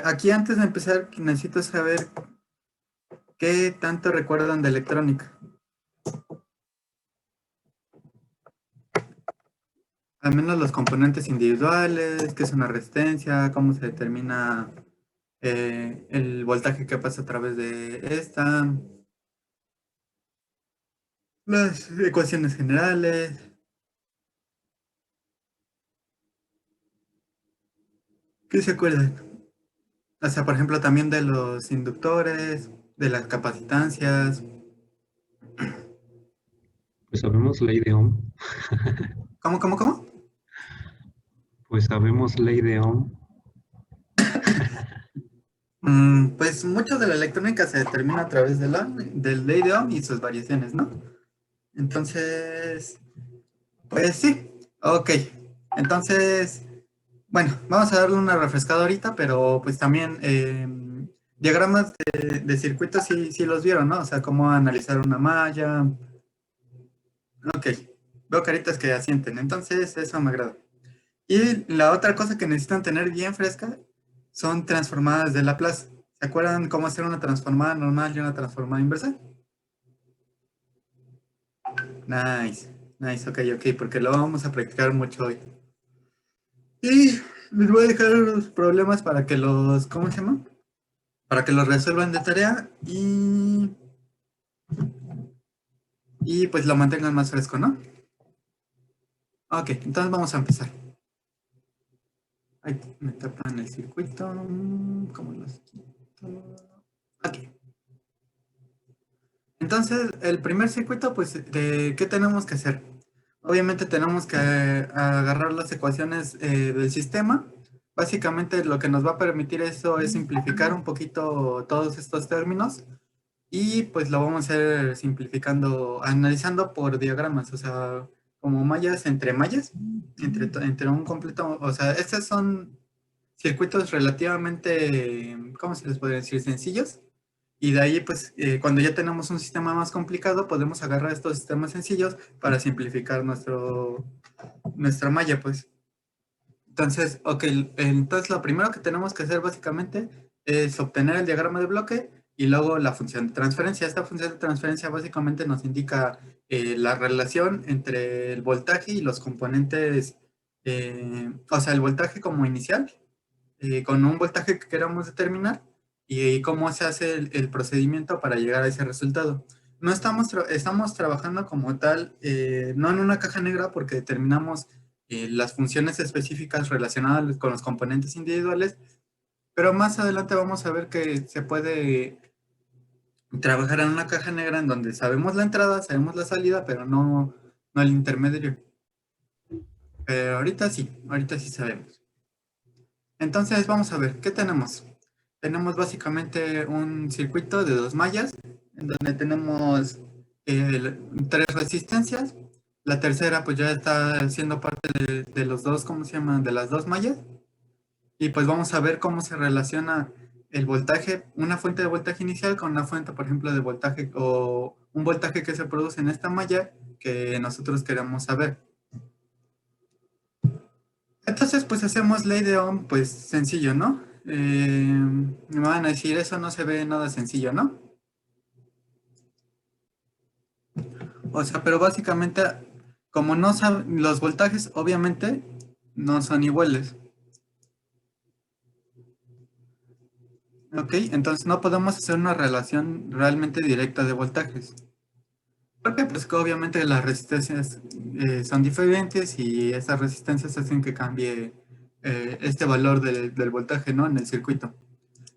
Aquí antes de empezar, necesito saber qué tanto recuerdan de electrónica. Al menos los componentes individuales, qué es una resistencia, cómo se determina el voltaje que pasa a través de esta, las ecuaciones generales. ¿Qué se acuerdan? O sea, por ejemplo, también de los inductores, de las capacitancias. Pues sabemos ley de Ohm, ¿Cómo? pues sabemos ley de Ohm. Pues mucho de la electrónica se determina a través del ley de Ohm y sus variaciones, ¿no? Entonces, pues sí, ok. Entonces, bueno, vamos a darle una refrescada ahorita, pero pues también diagramas de circuitos sí los vieron, ¿no? O sea, cómo analizar una malla. Ok, veo caritas que asienten, entonces eso me agrada. Y la otra cosa que necesitan tener bien fresca son transformadas de Laplace. ¿Se acuerdan cómo hacer una transformada normal y una transformada inversa? Ok, porque lo vamos a practicar mucho hoy. Y les voy a dejar los problemas para que ¿cómo se llama? Para que los resuelvan de tarea y pues lo mantengan más fresco, ¿no? Ok, entonces vamos a empezar. Ay, me tapan el circuito. ¿Cómo los quito? Ok. Entonces, el primer circuito, pues, ¿qué tenemos que hacer? Obviamente tenemos que agarrar las ecuaciones del sistema. Básicamente lo que nos va a permitir eso es simplificar un poquito todos estos términos y pues lo vamos a hacer simplificando, analizando por diagramas, o sea, como mallas, entre un completo, o sea, estos son circuitos relativamente, ¿cómo se les podría decir? Sencillos. Y de ahí, pues, cuando ya tenemos un sistema más complicado, podemos agarrar estos sistemas sencillos para simplificar nuestra malla, pues. Entonces, ok, entonces lo primero que tenemos que hacer básicamente es obtener el diagrama de bloque y luego la función de transferencia. Esta función de transferencia básicamente nos indica la relación entre el voltaje y los componentes, o sea, el voltaje como inicial, con un voltaje que queramos determinar y cómo se hace el procedimiento para llegar a ese resultado. No estamos trabajando como tal, no en una caja negra porque determinamos las funciones específicas relacionadas con los componentes individuales, pero más adelante vamos a ver que se puede trabajar en una caja negra en donde sabemos la entrada, sabemos la salida, pero no el intermediario. Pero ahorita sí sabemos. Entonces vamos a ver, ¿qué tenemos? Tenemos básicamente un circuito de dos mallas, en donde tenemos tres resistencias. La tercera pues ya está siendo parte de los dos, ¿cómo se llaman? De las dos mallas. Y pues vamos a ver cómo se relaciona el voltaje, una fuente de voltaje inicial con una fuente, por ejemplo, de voltaje o un voltaje que se produce en esta malla que nosotros queremos saber. Entonces, pues hacemos ley de Ohm, pues sencillo, ¿no? Me van a decir, eso no se ve nada sencillo, ¿no? O sea, pero básicamente, como no saben, los voltajes obviamente no son iguales, ¿ok? Entonces no podemos hacer una relación realmente directa de voltajes. Porque pues que obviamente las resistencias son diferentes y esas resistencias hacen que cambie este valor del voltaje, ¿no? En el circuito.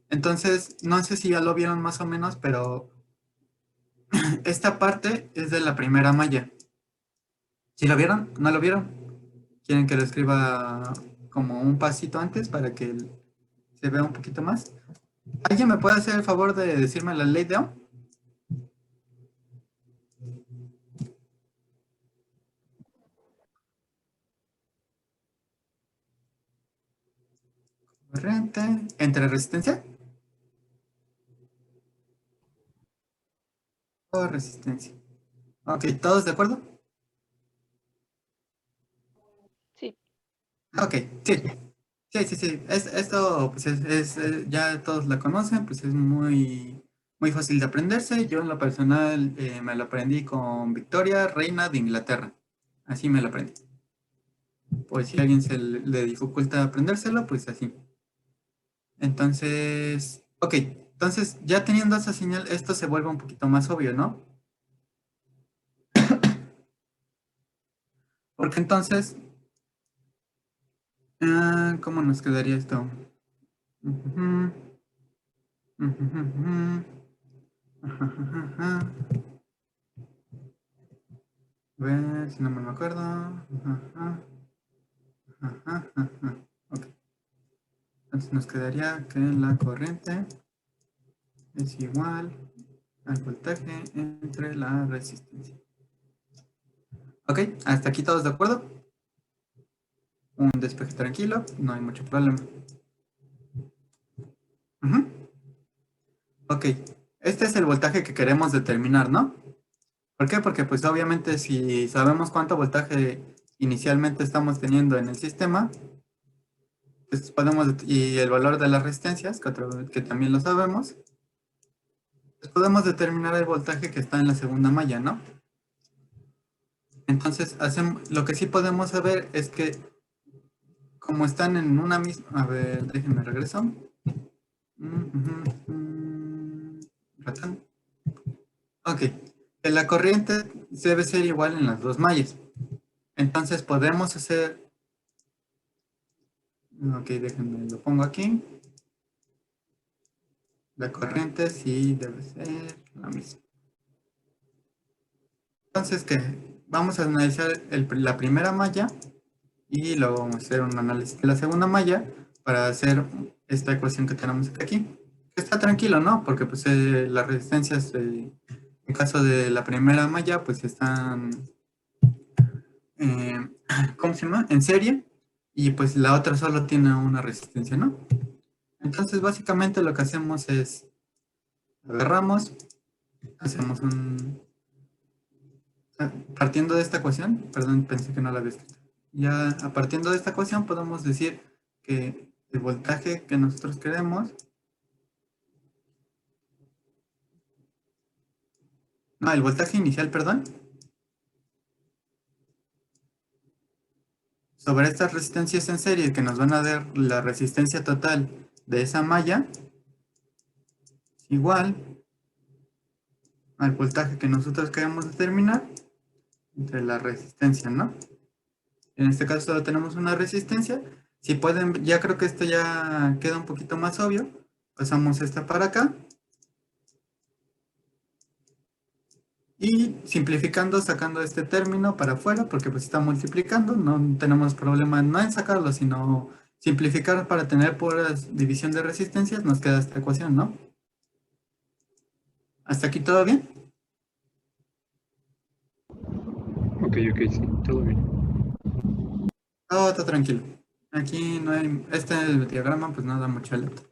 Entonces, no sé si ya lo vieron más o menos, pero esta parte es de la primera malla. ¿Sí lo vieron? ¿No lo vieron? ¿Quieren que lo escriba como un pasito antes para que se vea un poquito más? ¿Alguien me puede hacer el favor de decirme la ley de Ohm? Corriente entre resistencia o resistencia. Ok, ¿todos de acuerdo? Sí. Ok, sí. Sí, sí, sí. Esto pues ya todos la conocen, pues es muy, muy fácil de aprenderse. Yo en lo personal me lo aprendí con Victoria, reina de Inglaterra. Así me lo aprendí. Pues si a alguien le dificulta aprendérselo, pues así. Entonces, ok. Entonces, ya teniendo esa señal, esto se vuelve un poquito más obvio, ¿no? Porque entonces, ¿cómo nos quedaría esto? Ujujú, ujujujú, ajajaja. A ver si no me acuerdo. Ajá, ajá, ajá. Ok. Entonces nos quedaría que la corriente es igual al voltaje entre la resistencia. Ok, hasta aquí todos de acuerdo. Un despeje tranquilo, no hay mucho problema. Ujú. Ok, este es el voltaje que queremos determinar, ¿no? ¿Por qué? Porque pues obviamente si sabemos cuánto voltaje inicialmente estamos teniendo en el sistema, pues podemos, y el valor de las resistencias, que también lo sabemos, pues podemos determinar el voltaje que está en la segunda malla, ¿no? Entonces, lo que sí podemos saber es que como están en una misma... A ver, déjenme regreso. Ratón. Ok, que la corriente debe ser igual en las dos mallas. Entonces podemos hacer... Ok, déjenme, lo pongo aquí. La corriente sí debe ser la misma. Entonces, ¿qué? Vamos a analizar la primera malla y luego vamos a hacer un análisis de la segunda malla para hacer esta ecuación que tenemos aquí. Está tranquilo, ¿no? Porque pues las resistencias, en caso de la primera malla, pues están, eh, ¿cómo se llama? En serie, y pues la otra solo tiene una resistencia, ¿no? Entonces básicamente lo que hacemos es, agarramos, hacemos partiendo de esta ecuación, perdón, pensé que no la había escrito. Ya a partiendo de esta ecuación podemos decir que el voltaje que nosotros queremos, no, el voltaje inicial, perdón, sobre estas resistencias en serie que nos van a dar la resistencia total de esa malla, igual al voltaje que nosotros queremos determinar entre la resistencia, ¿no? En este caso solo tenemos una resistencia. Si pueden, ya creo que esto ya queda un poquito más obvio. Pasamos esta para acá. Y simplificando, sacando este término para afuera, porque pues está multiplicando, no tenemos problema no en sacarlo, sino simplificar para tener puras división de resistencias, nos queda esta ecuación, ¿no? ¿Hasta aquí todo bien? Ok, sí, todo bien. Todo está tranquilo. Aquí no hay, este diagrama pues no da mucha letra.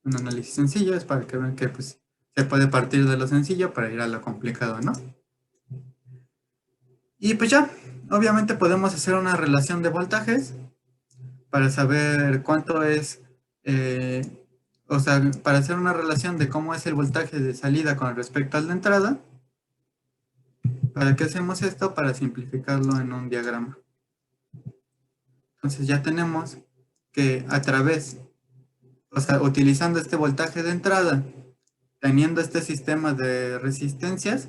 Un análisis sencillo es para que vean que pues se puede partir de lo sencillo para ir a lo complicado, ¿no? Y pues ya, obviamente podemos hacer una relación de voltajes para saber cuánto es, o sea, para hacer una relación de cómo es el voltaje de salida con respecto al de entrada. ¿Para qué hacemos esto? Para simplificarlo en un diagrama. Entonces ya tenemos que a través, o sea, utilizando este voltaje de entrada, teniendo este sistema de resistencias,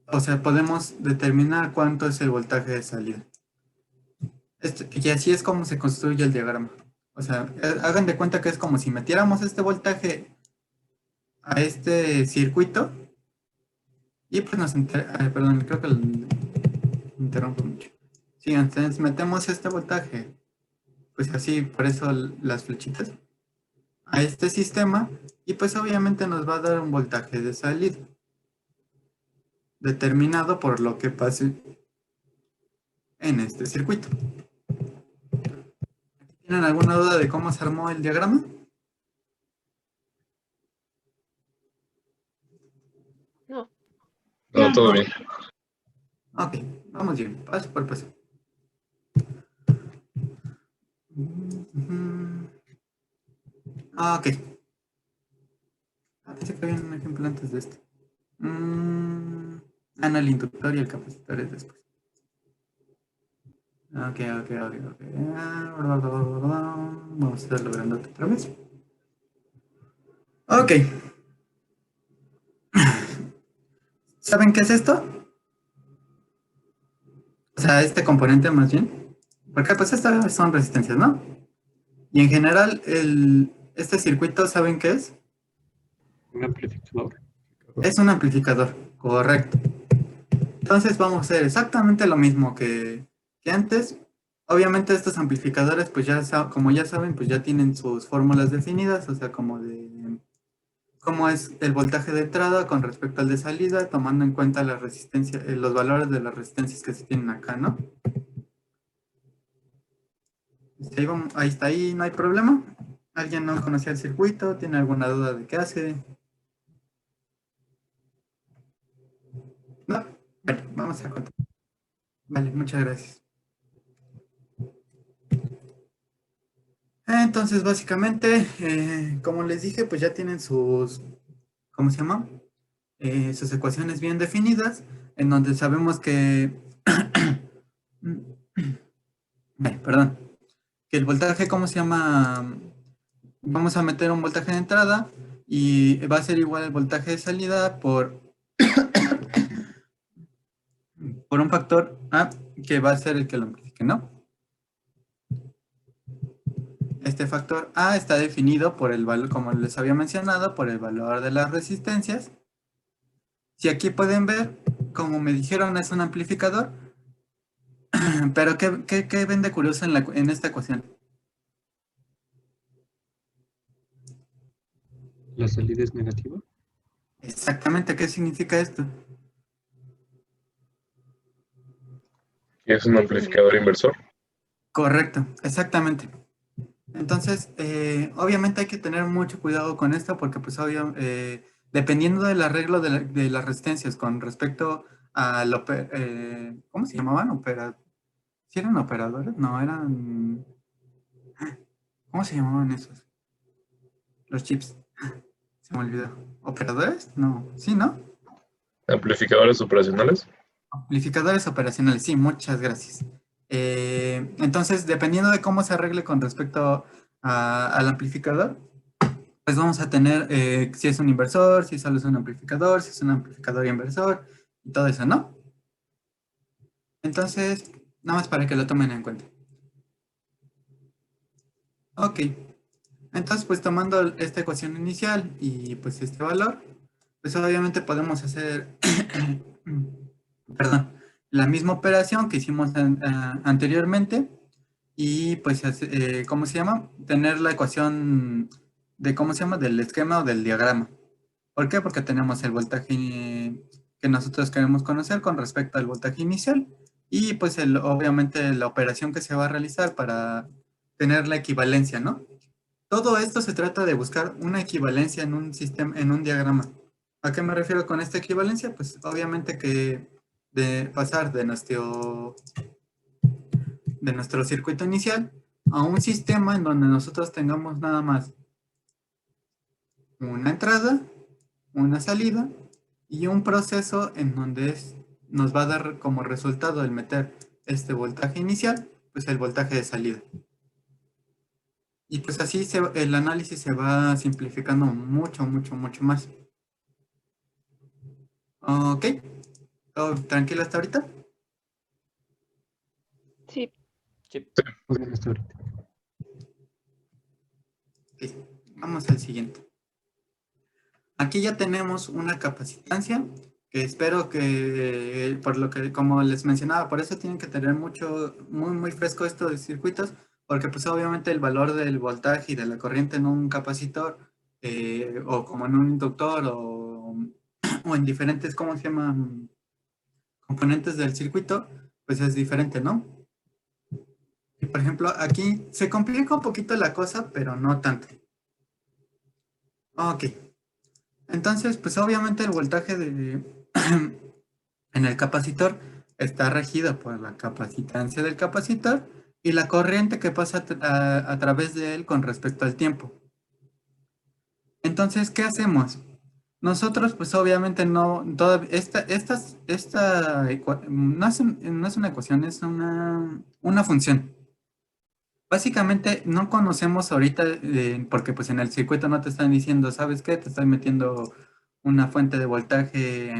o sea, podemos determinar cuánto es el voltaje de salida. Y así es como se construye el diagrama. O sea, hagan de cuenta que es como si metiéramos este voltaje a este circuito y pues perdón, creo que interrumpo mucho. Sí, entonces metemos este voltaje, pues así, por eso las flechitas, a este sistema y pues obviamente nos va a dar un voltaje de salida determinado por lo que pase en este circuito. ¿Tienen alguna duda de cómo se armó el diagrama? No. No, todo bien. Ok, vamos bien, paso por paso. Ok. Pensé que había un ejemplo antes de este. No, el inductor y el capacitor es después. Ok. Vamos a hacerlo grandote otra vez. Ok. ¿Saben qué es esto? O sea, este componente más bien. Porque pues estas son resistencias, ¿no? Y en general, este circuito, ¿saben qué es? Un amplificador. Es un amplificador, correcto. Entonces vamos a hacer exactamente lo mismo que antes. Obviamente estos amplificadores, pues ya como ya saben, pues ya tienen sus fórmulas definidas, o sea, como de cómo es el voltaje de entrada con respecto al de salida, tomando en cuenta la resistencia, los valores de las resistencias que se tienen acá, ¿no? Ahí está, ahí no hay problema. ¿Alguien no conocía el circuito? ¿Tiene alguna duda de qué hace? No. Bueno, vamos a contar. Vale, muchas gracias. Entonces, básicamente, como les dije, pues ya tienen sus, ¿cómo se llama? Sus ecuaciones bien definidas, en donde sabemos que, perdón, que el voltaje, ¿cómo se llama? Vamos a meter un voltaje de entrada y va a ser igual el voltaje de salida por un factor A que va a ser el que lo amplifique, ¿no? Este factor A está definido por el valor, como les había mencionado, por el valor de las resistencias. Si aquí pueden ver, como me dijeron, es un amplificador, pero ¿qué ven de curioso en esta ecuación? La salida es negativa. Exactamente, ¿qué significa esto? Es un amplificador inversor. Correcto, exactamente. Entonces, obviamente hay que tener mucho cuidado con esto porque, pues, dependiendo del arreglo de las resistencias con respecto al, ¿cómo se llamaban? ¿Sí eran operadores? No, eran, ¿cómo se llamaban esos? Los chips. Se me olvidó. ¿Operadores? No, sí, ¿no? Amplificadores operacionales. Amplificadores operacionales, sí, muchas gracias. Entonces, dependiendo de cómo se arregle con respecto al amplificador, pues vamos a tener si es un inversor, si solo es un amplificador, si es un amplificador inversor y todo eso, ¿no? Entonces, nada más para que lo tomen en cuenta. Ok, entonces pues tomando esta ecuación inicial y pues este valor, pues obviamente podemos hacer, perdón, la misma operación que hicimos anteriormente y pues, ¿cómo se llama? Tener la ecuación de, ¿cómo se llama? Del esquema o del diagrama. ¿Por qué? Porque tenemos el voltaje que nosotros queremos conocer con respecto al voltaje inicial y pues obviamente la operación que se va a realizar para tener la equivalencia, ¿no? Todo esto se trata de buscar una equivalencia en un sistema, en un diagrama. ¿A qué me refiero con esta equivalencia? Pues obviamente que de pasar de nuestro circuito inicial a un sistema en donde nosotros tengamos nada más una entrada, una salida y un proceso en donde nos va a dar como resultado el meter este voltaje inicial, pues el voltaje de salida. Y pues así el análisis se va simplificando mucho más. Ok, ¿todo tranquilo hasta ahorita? Sí. Muy bien, hasta ahorita. Ok, vamos al siguiente. Aquí ya tenemos una capacitancia que espero que, por lo que, como les mencionaba, por eso tienen que tener muy fresco esto de circuitos, porque pues obviamente el valor del voltaje y de la corriente en un capacitor, o como en un inductor, o en diferentes, ¿cómo se llaman? Componentes del circuito, pues es diferente, ¿no? Y por ejemplo, aquí se complica un poquito la cosa, pero no tanto. Ok. Entonces, pues obviamente el voltaje en el capacitor está regido por la capacitancia del capacitor y la corriente que pasa a través de él con respecto al tiempo. Entonces, ¿qué hacemos? Nosotros, pues obviamente no, no es una ecuación, es una función. Básicamente no conocemos ahorita, porque pues en el circuito no te están diciendo, ¿sabes qué? Te estoy metiendo una fuente de voltaje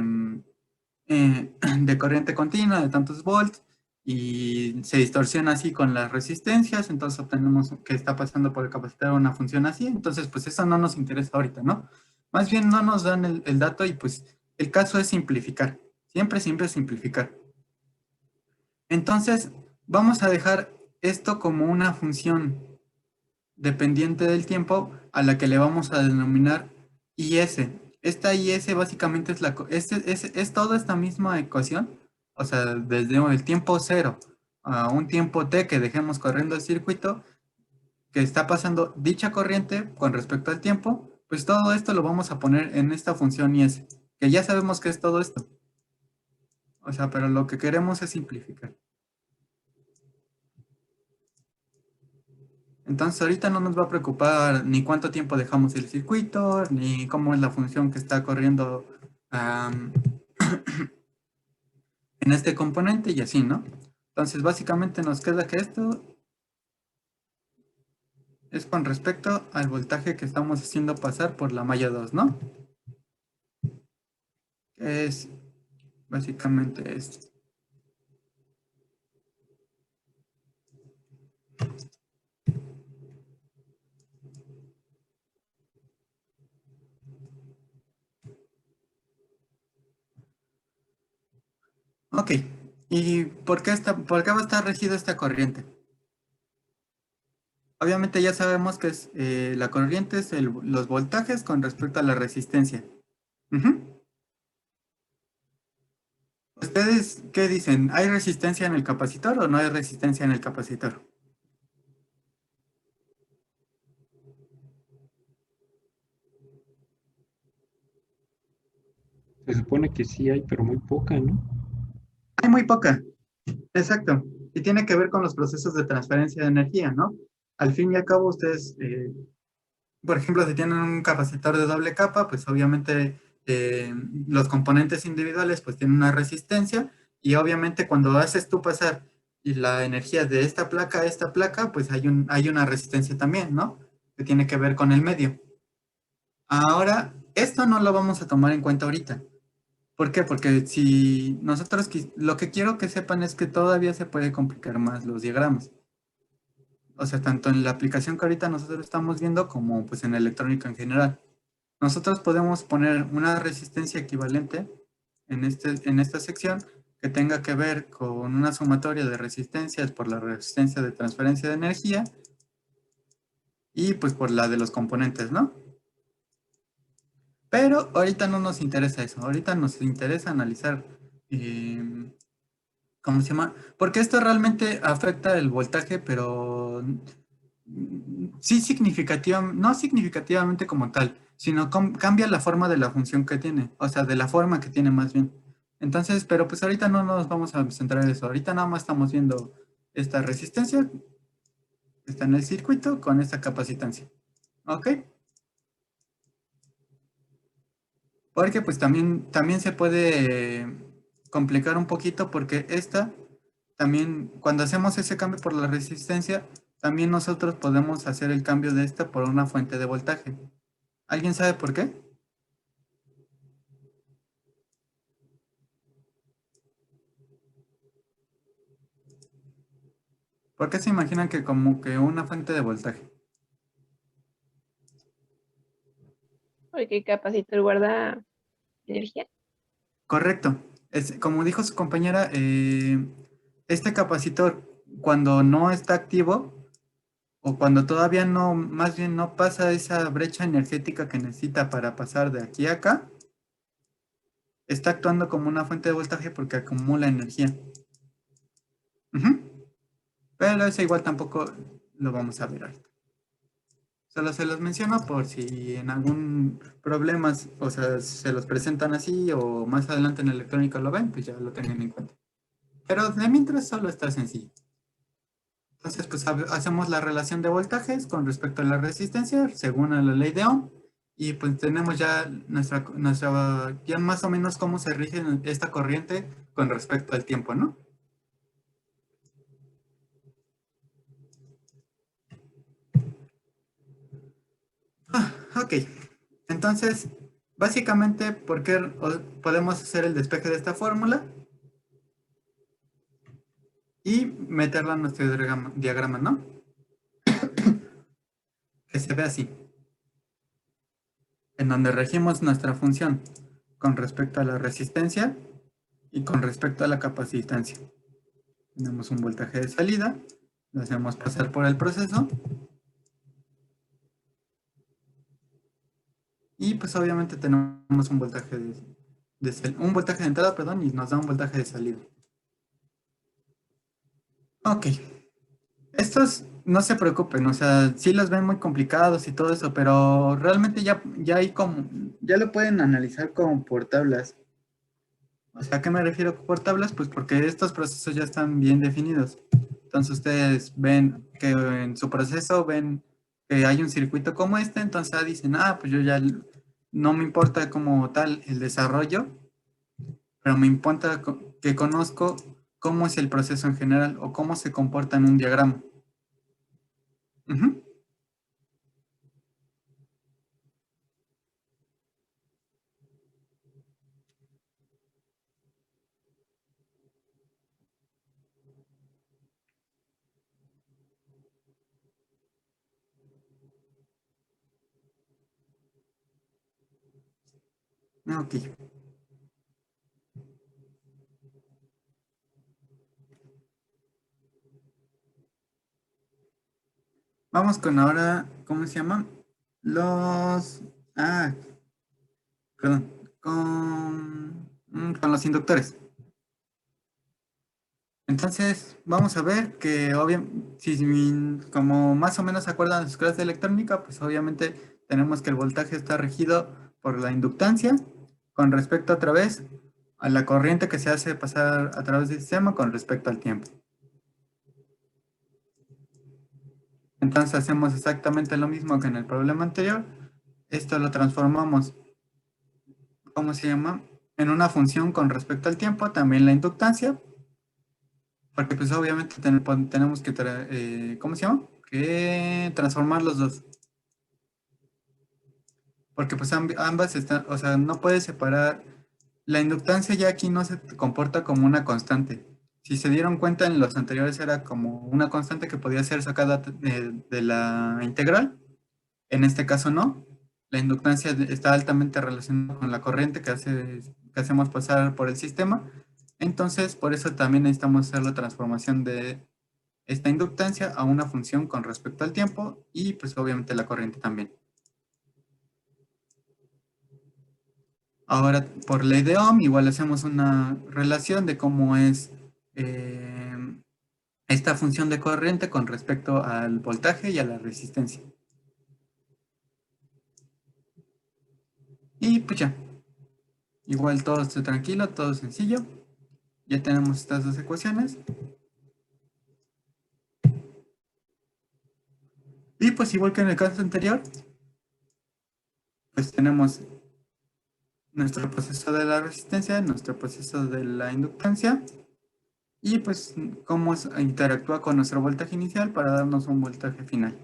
de corriente continua de tantos volts y se distorsiona así con las resistencias, entonces obtenemos que está pasando por el capacitor una función así, entonces pues eso no nos interesa ahorita, ¿no? Más bien no nos dan el dato y pues el caso es simplificar, siempre simplificar. Entonces vamos a dejar esto como una función dependiente del tiempo a la que le vamos a denominar IS. Esta IS básicamente es toda esta misma ecuación, o sea, desde el tiempo cero a un tiempo t que dejemos corriendo el circuito, que está pasando dicha corriente con respecto al tiempo, pues todo esto lo vamos a poner en esta función IS, que ya sabemos que es todo esto. O sea, pero lo que queremos es simplificar. Entonces ahorita no nos va a preocupar ni cuánto tiempo dejamos el circuito, ni cómo es la función que está corriendo en este componente y así, ¿no? Entonces básicamente nos queda que esto es con respecto al voltaje que estamos haciendo pasar por la malla 2, ¿no? Es básicamente esto. Ok, ¿y por qué va a estar regida esta corriente? Obviamente ya sabemos que es, la corriente es los voltajes con respecto a la resistencia. Ujú. ¿Ustedes qué dicen? ¿Hay resistencia en el capacitor o no hay resistencia en el capacitor? Se supone que sí hay, pero muy poca, ¿no? Hay muy poca, exacto. Y tiene que ver con los procesos de transferencia de energía, ¿no? Al fin y al cabo, ustedes, por ejemplo, si tienen un capacitor de doble capa, pues obviamente los componentes individuales pues tienen una resistencia y obviamente cuando haces tú pasar la energía de esta placa a esta placa, pues hay una resistencia también, ¿no? Que tiene que ver con el medio. Ahora, esto no lo vamos a tomar en cuenta ahorita. ¿Por qué? Porque si nosotros, lo que quiero que sepan es que todavía se puede complicar más los diagramas. O sea, tanto en la aplicación que ahorita nosotros estamos viendo como pues en electrónica en general. Nosotros podemos poner una resistencia equivalente en esta sección que tenga que ver con una sumatoria de resistencias por la resistencia de transferencia de energía y pues por la de los componentes, ¿no? Pero ahorita no nos interesa eso, ahorita nos interesa analizar, ¿cómo se llama? Porque esto realmente afecta el voltaje, pero sí no significativamente como tal, sino cambia la forma de la función que tiene, o sea, de la forma que tiene más bien. Entonces, pero pues ahorita no nos vamos a centrar en eso, ahorita nada más estamos viendo esta resistencia que está en el circuito con esta capacitancia, ¿ok? Porque pues también se puede complicar un poquito porque esta también, cuando hacemos ese cambio por la resistencia, también nosotros podemos hacer el cambio de esta por una fuente de voltaje. ¿Alguien sabe por qué? ¿Por qué se imaginan que como que una fuente de voltaje? Porque el capacitor guarda energía. Correcto. Como dijo su compañera, este capacitor cuando no está activo o cuando todavía no, más bien no pasa esa brecha energética que necesita para pasar de aquí a acá, está actuando como una fuente de voltaje porque acumula energía. Ujú. Pero eso igual tampoco lo vamos a ver ahorita. Solo se los menciono por si en algún problema, o sea, se los presentan así o más adelante en electrónica lo ven, pues ya lo tengan en cuenta. Pero de mientras solo está sencillo. Entonces, pues hacemos la relación de voltajes con respecto a la resistencia, según a la ley de Ohm, y pues tenemos ya ya más o menos cómo se rige esta corriente con respecto al tiempo, ¿no? Ok, entonces, básicamente, ¿por qué podemos hacer el despeje de esta fórmula? Y meterla en nuestro diagrama, ¿no? Que se ve así, en donde regimos nuestra función con respecto a la resistencia y con respecto a la capacitancia. Tenemos un voltaje de salida, lo hacemos pasar por el proceso y pues obviamente tenemos un voltaje un voltaje de entrada, perdón, y nos da un voltaje de salida. Ok, estos no se preocupen, o sea, sí los ven muy complicados y todo eso, pero realmente ya ya lo pueden analizar como por tablas. O sea, ¿a qué me refiero por tablas? Pues porque estos procesos ya están bien definidos. Entonces ustedes ven que en su proceso ven que hay un circuito como este, entonces dicen, pues yo ya no me importa como tal el desarrollo, pero me importa que conozco cómo es el proceso en general o cómo se comporta en un diagrama. Ujú. Ok. Vamos con ahora, ¿cómo se llama? Los, ah, perdón, con los inductores. Entonces, vamos a ver que obviamente, como más o menos se acuerdan de sus clases de electrónica, pues obviamente tenemos que el voltaje está regido por la inductancia con respecto otra vez a la corriente que se hace pasar a través del sistema con respecto al tiempo. Entonces hacemos exactamente lo mismo que en el problema anterior. Esto lo transformamos, ¿cómo se llama? En una función con respecto al tiempo, también la inductancia, porque pues obviamente tenemos que, ¿cómo se llama? Que transformar los dos. Porque pues ambas están, o sea, no puedes separar. La inductancia ya aquí no se comporta como una constante. Si se dieron cuenta en los anteriores era como una constante que podía ser sacada de la integral. En este caso no. La inductancia está altamente relacionada con la corriente que hacemos pasar por el sistema. Entonces, por eso también necesitamos hacer la transformación de esta inductancia a una función con respecto al tiempo y pues obviamente la corriente también. Ahora, por ley de Ohm, igual hacemos una relación de cómo es esta función de corriente con respecto al voltaje y a la resistencia. Y pues ya, igual todo está tranquilo, todo sencillo. Ya tenemos estas dos ecuaciones. Y pues igual que en el caso anterior, pues tenemos nuestro proceso de la resistencia, nuestro proceso de la inductancia y pues cómo interactúa con nuestro voltaje inicial para darnos un voltaje final.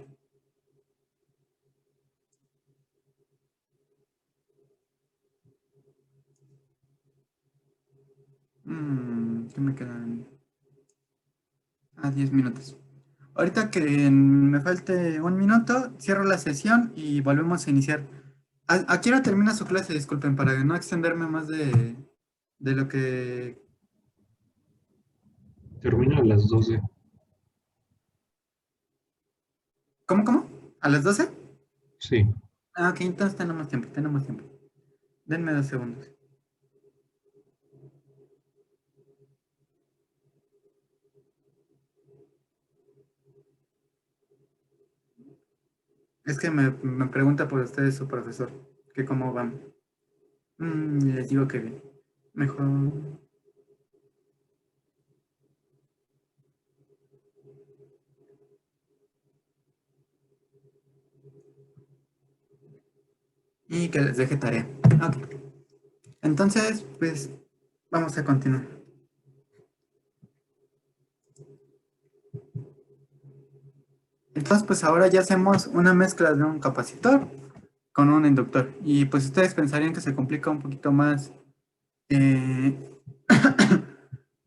¿Qué me quedan? 10 minutos. Ahorita que me falte un minuto, cierro la sesión y volvemos a iniciar. ¿A qué hora termina su clase? Disculpen, para no extenderme más de lo que... Termina a las 12. ¿Cómo? ¿A las 12? Sí. Ok, entonces tenemos tiempo, tenemos tiempo. Denme 2 segundos. Es que me pregunta por ustedes su profesor, que cómo van. Les digo que bien. Mejor... y que les deje tarea. Ok. Entonces, pues vamos a continuar. Entonces, pues ahora ya hacemos una mezcla de un capacitor con un inductor. Y pues ustedes pensarían que se complica un poquito más,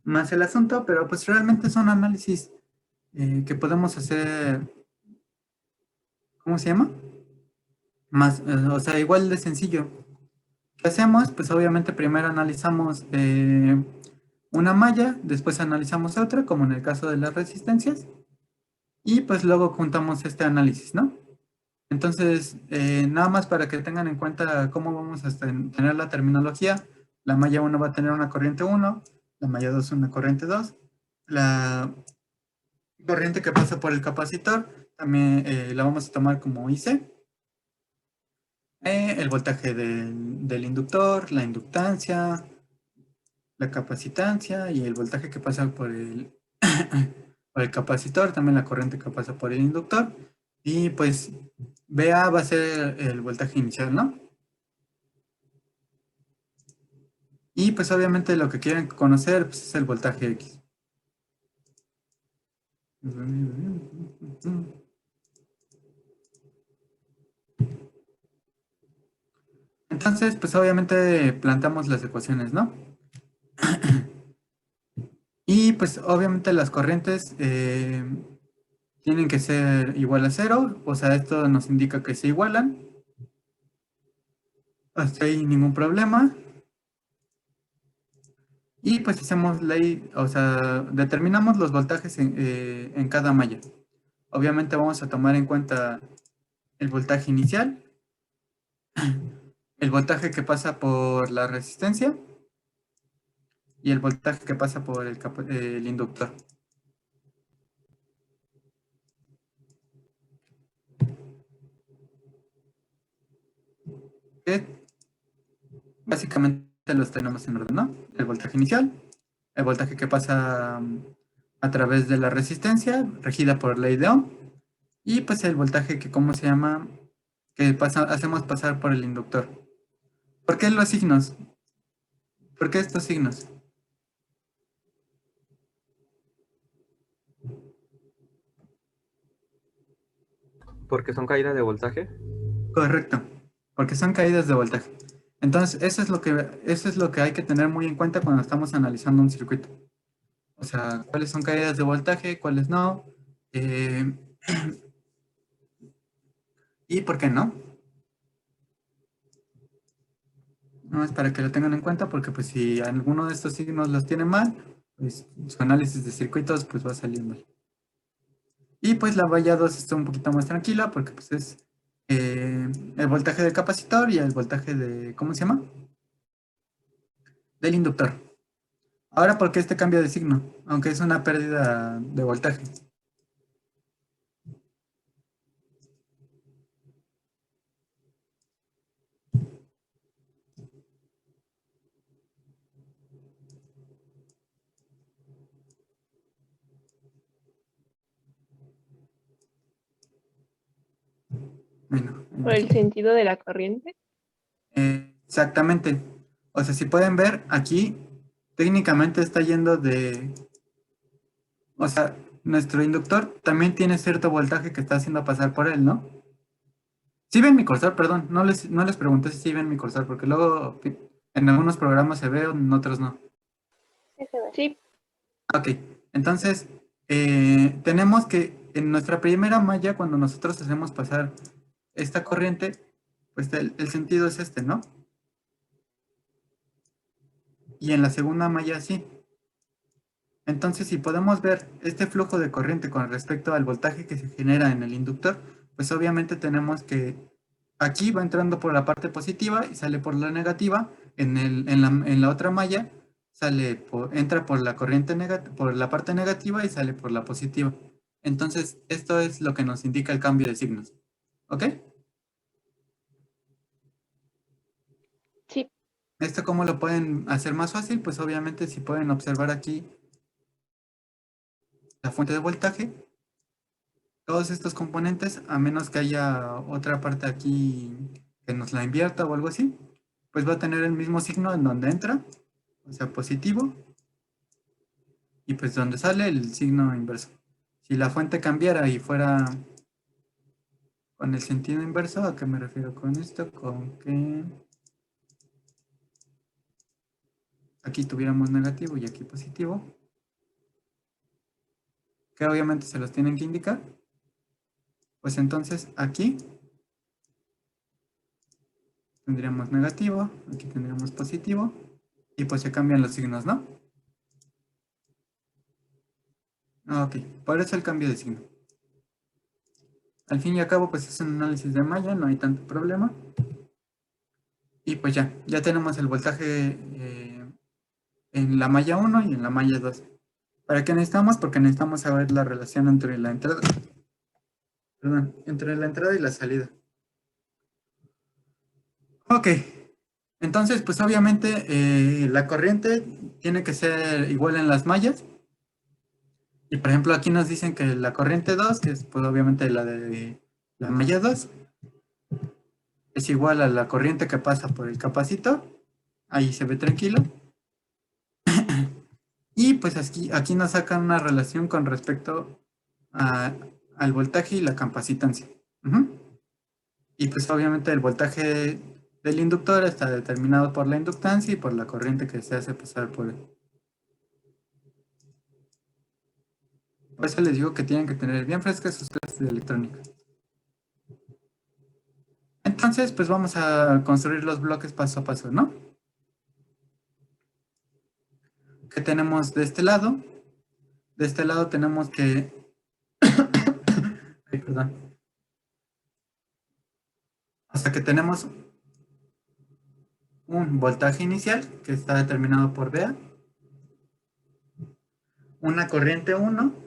más el asunto, pero pues realmente son análisis que podemos hacer, ¿cómo se llama? Más, o sea, igual de sencillo. ¿Qué hacemos? Pues obviamente primero analizamos una malla, después analizamos otra, como en el caso de las resistencias, y pues luego juntamos este análisis, ¿no? Entonces, nada más para que tengan en cuenta cómo vamos a tener la terminología, la malla 1 va a tener una corriente 1, la malla 2 una corriente 2, la corriente que pasa por el capacitor también la vamos a tomar como IC, el voltaje del inductor, la inductancia, la capacitancia y el voltaje que pasa por por el capacitor, también la corriente que pasa por el inductor. Y pues BA va a ser el voltaje inicial, ¿no? Y pues obviamente lo que quieren conocer pues, es el voltaje X. Entonces, pues obviamente plantamos las ecuaciones, ¿no? Y pues obviamente las corrientes tienen que ser igual a cero, o sea, esto nos indica que se igualan. Hasta ahí ningún problema. Y pues hacemos ley, o sea, determinamos los voltajes en cada malla. Obviamente vamos a tomar en cuenta el voltaje inicial, el voltaje que pasa por la resistencia y el voltaje que pasa por el inductor. Que básicamente los tenemos en orden, ¿no? El voltaje inicial, el voltaje que pasa a través de la resistencia, regida por ley de Ohm, y pues el voltaje que, ¿cómo se llama? Que hacemos pasar por el inductor. ¿Por qué los signos? ¿Por qué estos signos? Porque son caídas de voltaje. Correcto, porque son caídas de voltaje. Entonces, eso es lo que hay que tener muy en cuenta cuando estamos analizando un circuito. O sea, cuáles son caídas de voltaje, cuáles no, y por qué no. No es para que lo tengan en cuenta, porque pues si alguno de estos signos los tiene mal, pues su análisis de circuitos pues va a salir mal. Y pues la valla 2 está un poquito más tranquila, porque pues es el voltaje del capacitor y el voltaje de, ¿cómo se llama? Del inductor. Ahora, ¿por qué este cambio de signo? Aunque es una pérdida de voltaje. Bueno, Por el sentido de la corriente. exactamente. O sea, si pueden ver, aquí técnicamente está yendo de... O sea, nuestro inductor también tiene cierto voltaje que está haciendo pasar por él, ¿no? Sí ven mi cursor, perdón. No les pregunté si sí ven mi cursor, porque luego en algunos programas se ve, en otros no. Sí, Ok, entonces tenemos que en nuestra primera malla, cuando nosotros hacemos pasar esta corriente, pues el sentido es este, ¿no? Y en la segunda malla sí. Entonces, si podemos ver este flujo de corriente con respecto al voltaje que se genera en el inductor, pues obviamente tenemos que aquí va entrando por la parte positiva y sale por la negativa, en la otra malla entra por la corriente por la parte negativa y sale por la positiva. Entonces, esto es lo que nos indica el cambio de signos. ¿Ok? sí. ¿Esto cómo lo pueden hacer más fácil? Pues obviamente si pueden observar aquí la fuente de voltaje, todos estos componentes, a menos que haya otra parte aquí que nos la invierta o algo así, pues va a tener el mismo signo en donde entra, o sea, positivo, y pues donde sale el signo inverso. Si la fuente cambiara y fuera con el sentido inverso, ¿a qué me refiero con esto? Con que aquí tuviéramos negativo y aquí positivo, que obviamente se los tienen que indicar, pues entonces aquí tendríamos negativo, aquí tendríamos positivo, y pues se cambian los signos, ¿no? Ok, por eso el cambio de signo. Al fin y al cabo, pues es un análisis de malla, no hay tanto problema. Y pues ya tenemos el voltaje en la malla 1 y en la malla 2. ¿Para qué necesitamos? Porque necesitamos saber la relación entre la entrada, entre la entrada y la salida. Ok, entonces pues obviamente la corriente tiene que ser igual en las mallas. Y por ejemplo aquí nos dicen que la corriente 2, que es pues obviamente la de la malla 2, es igual a la corriente que pasa por el capacitor. Ahí se ve tranquilo. Y pues aquí nos sacan una relación con respecto al voltaje y la capacitancia. Y pues obviamente el voltaje del inductor está determinado por la inductancia y por la corriente que se hace pasar por él. Por eso les digo que tienen que tener bien frescas sus clases de electrónica. Entonces, pues vamos a construir los bloques paso a paso, ¿no? ¿Qué tenemos de este lado? De este lado tenemos que... Ay, perdón. O sea que tenemos un voltaje inicial que está determinado por VA. Una corriente 1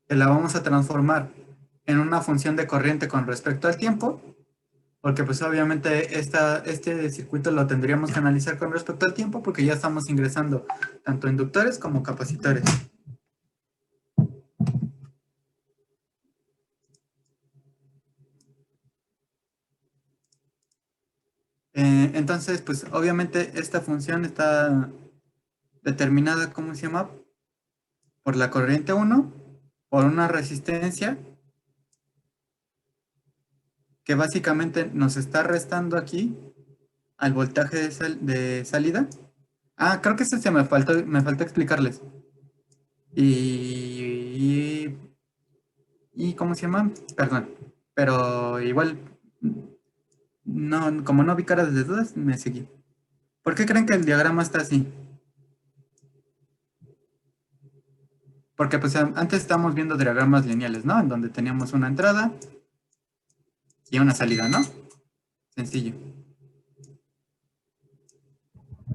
que la vamos a transformar en una función de corriente con respecto al tiempo, porque pues obviamente este circuito lo tendríamos que analizar con respecto al tiempo porque ya estamos ingresando tanto inductores como capacitores. Entonces, pues obviamente esta función está determinada, ¿cómo se llama? Por la corriente 1, por una resistencia que básicamente nos está restando aquí al voltaje de salida. Ah, creo que eso se me faltó explicarles. Y ¿cómo se llama? Perdón, pero igual, no, como no vi caras de dudas, me seguí. ¿Por qué creen que el diagrama está así? Porque pues antes estábamos viendo diagramas lineales, ¿no? En donde teníamos una entrada y una salida, ¿no? Sencillo.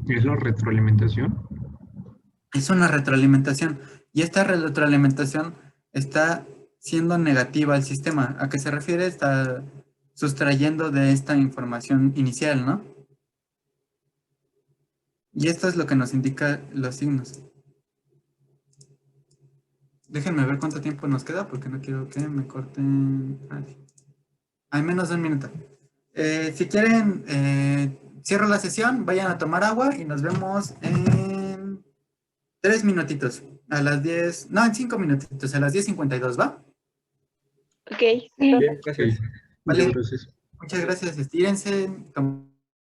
¿Es la retroalimentación? Es una retroalimentación. Y esta retroalimentación está siendo negativa al sistema. ¿A qué se refiere? Está sustrayendo de esta información inicial, ¿no? Y esto es lo que nos indica los signos. Déjenme ver cuánto tiempo nos queda porque no quiero que me corten. Hay menos de un minuto. Si quieren, cierro la sesión, vayan a tomar agua y nos vemos en 3 minutitos. A las 10, no, en 5 minutitos, a las 10:52, ¿va? Ok. Bien, gracias. Ok. Vale. Muchas gracias. Muchas gracias, estírense.